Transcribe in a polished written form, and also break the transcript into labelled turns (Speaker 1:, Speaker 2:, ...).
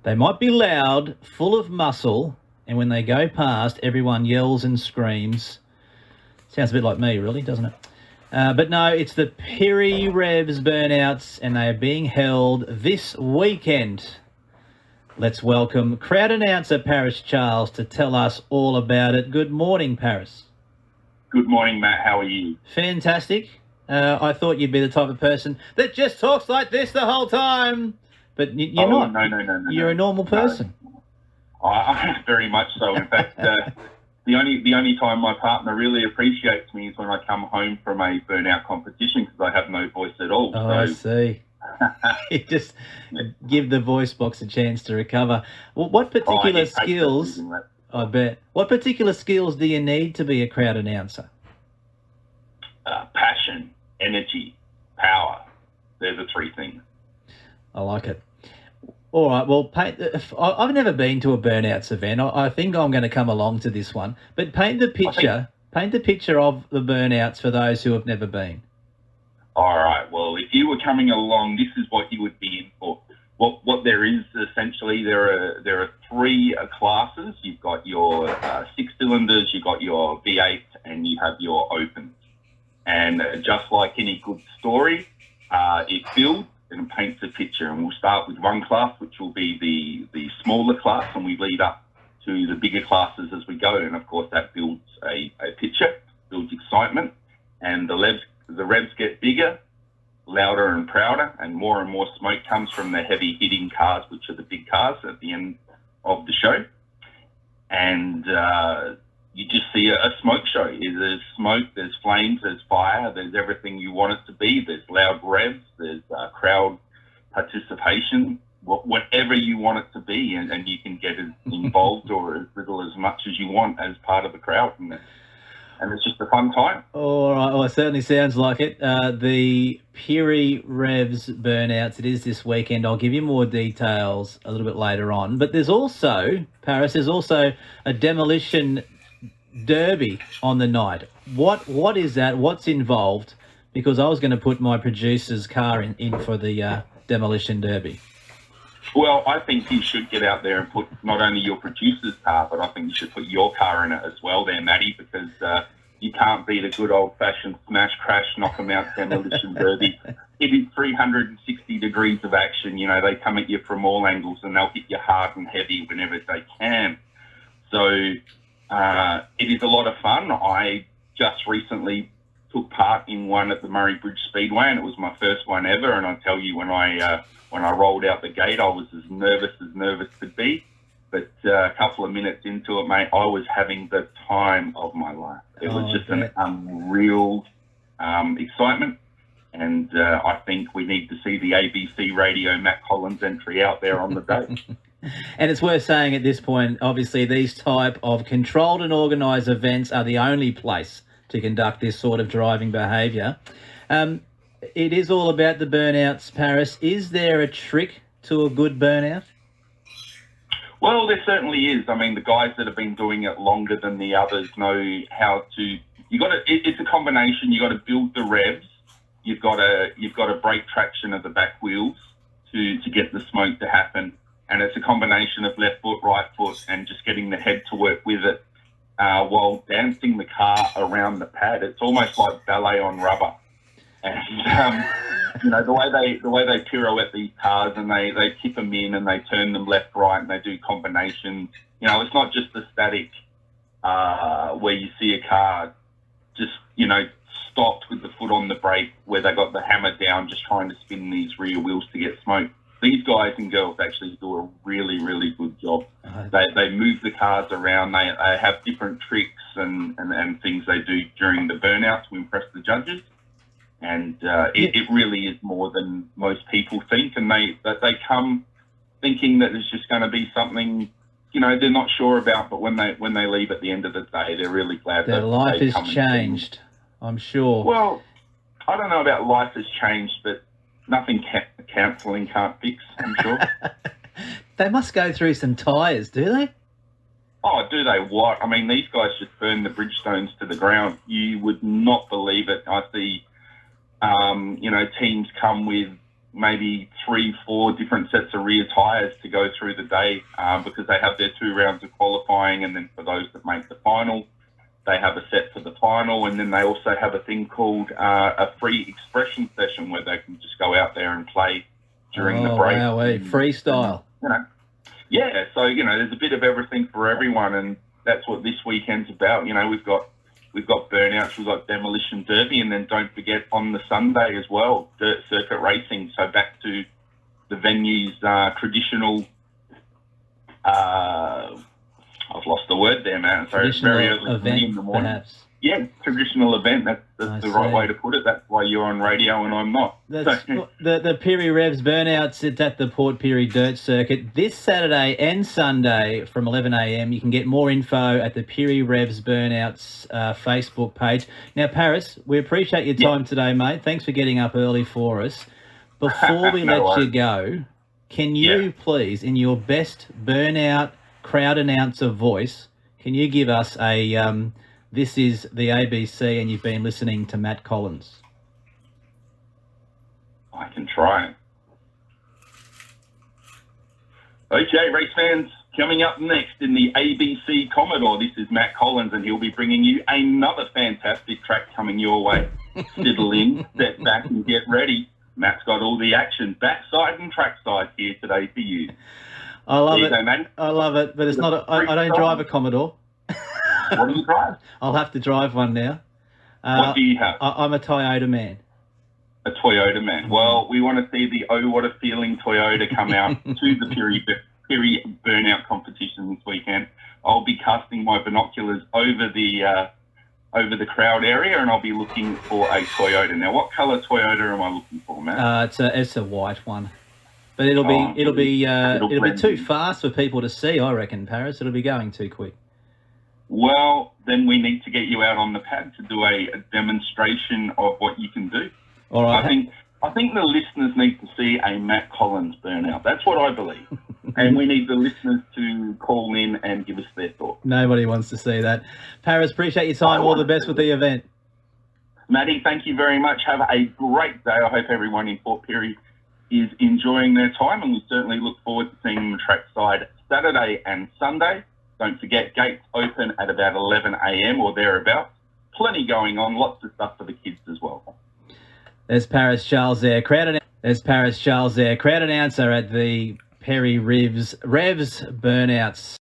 Speaker 1: They might be loud, full of muscle, and when they go past, everyone yells and screams. Sounds a bit like me, really, doesn't it? But no, it's the Pirie Burnouts, and they are being held this weekend. Let's welcome crowd announcer Paris Charles to tell us all about it. Good morning, Paris.
Speaker 2: Good morning, Matt. How are you?
Speaker 1: Fantastic. I thought you'd be the type of person that just talks like this the whole time, but you're not.
Speaker 2: No.
Speaker 1: You're a normal person.
Speaker 2: No. Very much so. In fact, the only time my partner really appreciates me is when I come home from a burnout competition because I have no voice at all.
Speaker 1: Oh, I see. You just give the voice box a chance to recover. Well, what particular skills? I bet. What particular skills do you need to be a crowd announcer?
Speaker 2: Passion, energy, power. They're the three things.
Speaker 1: I like it. All right. Well, I've never been to a Burnouts event. I think I'm going to come along to this one. But paint the picture. Paint the picture of the Burnouts for those who have never been.
Speaker 2: All right. Well, if you were coming along, this is what you would be in for. What there is essentially, there are three classes. You've got your 6 cylinders, you've got your V8, and you have your opens. And just like any good story, it builds and paints a picture. And we'll start with one class, which will be the smaller class, and we lead up to the bigger classes as we go. And of course, that builds a picture, builds excitement, and the revs get bigger, louder and prouder, and more smoke comes from the heavy hitting cars, which are the big cars at the end of the show. And you just see a smoke show. There's smoke, there's flames, there's fire, there's everything you want it to be. There's loud revs, there's crowd participation, whatever you want it to be, and you can get involved or as little as much as you want as part of the crowd. And it's just a fun time.
Speaker 1: All right. Well, it certainly sounds like it. The Pirie Burnouts, it is this weekend. I'll give you more details a little bit later on. But there's also, Paris, a Demolition derby on the night. What is that? What's involved? Because I was going to put my producer's car in for the Demolition derby.
Speaker 2: Well, I think you should get out there and put not only your producer's car, but I think you should put your car in it as well there, Matty, because you can't beat a good old-fashioned smash, crash, knock 'em out Demolition derby. It is 360 degrees of action. You know, they come at you from all angles and they'll hit you hard and heavy whenever they can. So it is a lot of fun. I just recently took part in one at the Murray Bridge Speedway, and it was my first one ever. And I tell you, when I rolled out the gate, I was as nervous could be. But a couple of minutes into it, mate, I was having the time of my life. It was just an unreal excitement. And I think we need to see the ABC Radio Matt Collins entry out there on the day.
Speaker 1: And it's worth saying at this point, obviously, these type of controlled and organised events are the only place to conduct this sort of driving behaviour. It is all about the burnouts, Paris. Is there a trick to a good burnout?
Speaker 2: Well, there certainly is. I mean, the guys that have been doing it longer than the others know how to. It's a combination. You got to build the revs. You've got to break traction of the back wheels to get the smoke to happen. And it's a combination of left foot, right foot, and just getting the head to work with it while dancing the car around the pad. It's almost like ballet on rubber. And you know, the way they pirouette these cars, and they tip them in and they turn them left, right, and they do combinations. You know, it's not just the static where you see a car just, you know, stopped with the foot on the brake, where they got the hammer down just trying to spin these rear wheels to get smoke. These guys and girls actually do a really, really good job. They move the cars around. They have different tricks and things they do during the burnout to impress the judges. And it really is more than most people think. And they come thinking that it's just going to be something, you know, they're not sure about. But when they leave at the end of the day, they're really glad
Speaker 1: their life has changed, I'm sure.
Speaker 2: Well, I don't know about life has changed, but nothing counselling can't fix, I'm sure.
Speaker 1: They must go through some tyres, do they?
Speaker 2: Oh, do they what? I mean, these guys just burn the Bridgestones to the ground. You would not believe it. I see, you know, teams come with maybe 3-4 different sets of rear tyres to go through the day because they have their 2 rounds of qualifying, and then for those that make the final, they have a set for the final, and then they also have a thing called a free expression session where they can just go out there and play during the break.
Speaker 1: Wow, freestyle.
Speaker 2: Yeah, so there's a bit of everything for everyone, and that's what this weekend's about. We've got Burnouts, we've got Demolition Derby, and then don't forget on the Sunday as well, dirt circuit racing. So back to the venue's traditional. I've lost the word there, man. So it's very early
Speaker 1: event,
Speaker 2: in the morning.
Speaker 1: Perhaps.
Speaker 2: Yeah, traditional event. That's the right way to put it. That's why you're on radio and I'm not.
Speaker 1: That's the Pirie Revs Burnouts. It's at the Port Pirie Dirt Circuit this Saturday and Sunday from 11 a.m. You can get more info at the Pirie Revs Burnouts Facebook page. Now, Paris, we appreciate your time today, mate. Thanks for getting up early for us. Before we let you go, can you please, in your best Burnout crowd announcer voice, can you give us a... this is the ABC and you've been listening to Matt Collins?
Speaker 2: I can try. Okay, race fans, coming up next in the ABC Commodore, this is Matt Collins, and he'll be bringing you another fantastic track coming your way. Settle in, step back and get ready. Matt's got all the action, backside and trackside here today for you.
Speaker 1: I love it. I love it, but it's not. I don't drive a Commodore.
Speaker 2: What do you drive?
Speaker 1: I'll have to drive one now.
Speaker 2: What do you have?
Speaker 1: I'm a Toyota man.
Speaker 2: A Toyota man. Well, we want to see the Oh What a Feeling Toyota come out to the Pirie Burnout competition this weekend. I'll be casting my binoculars over the crowd area, and I'll be looking for a Toyota. Now, what colour Toyota am I looking for, man?
Speaker 1: It's a white one, but it'll be too fast for people to see. I reckon, Paris. It'll be going too quick.
Speaker 2: Well, then we need to get you out on the pad to do a demonstration of what you can do.
Speaker 1: All right.
Speaker 2: I think the listeners need to see a Matt Collins burnout. That's what I believe. And we need the listeners to call in and give us their thoughts.
Speaker 1: Nobody wants to see that. Paris, appreciate your time. All the best with the event.
Speaker 2: Matty, thank you very much. Have a great day. I hope everyone in Port Pirie is enjoying their time, and we certainly look forward to seeing them trackside Saturday and Sunday. Don't forget, gates open at about 11 a.m. or thereabouts. Plenty going on, lots of stuff for the kids as well.
Speaker 1: There's Paris Charles there, crowd announcer at the Pirie Revs Burnouts.